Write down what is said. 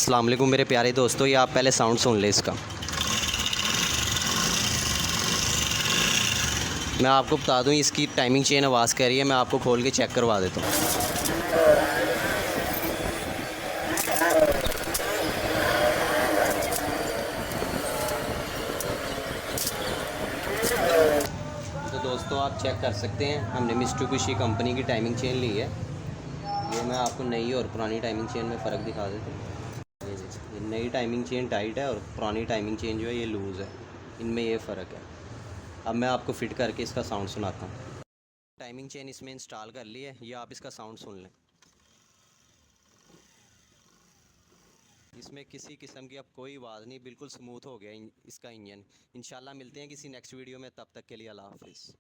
अस्सलाम वालेकुम मेरे प्यारे दोस्तों, ये आप पहले साउंड सुन लें इसका। मैं आपको बता दूं, इसकी टाइमिंग चेन आवाज़ कर रही है। मैं आपको खोल के चेक करवा देता हूँ। तो दोस्तों आप चेक कर सकते हैं, हमने मित्सुबिशी कंपनी की टाइमिंग चेन ली है। ये मैं आपको नई और पुरानी टाइमिंग चेन में फ़र्क दिखा देता हूँ। ये नई टाइमिंग चेन टाइट है और पुरानी टाइमिंग चेन जो है ये लूज़ है। इनमें ये फ़र्क है। अब मैं आपको फ़िट करके इसका साउंड सुनाता हूँ। टाइमिंग चेन इसमें इंस्टॉल कर ली है, ये आप इसका साउंड सुन लें। इसमें किसी किस्म की अब कोई आवाज़ नहीं, बिल्कुल स्मूथ हो गया इसका इंजन। इंशाल्लाह मिलते हैं किसी नेक्स्ट वीडियो में, तब तक के लिए अल्लाह हाफ़िज़।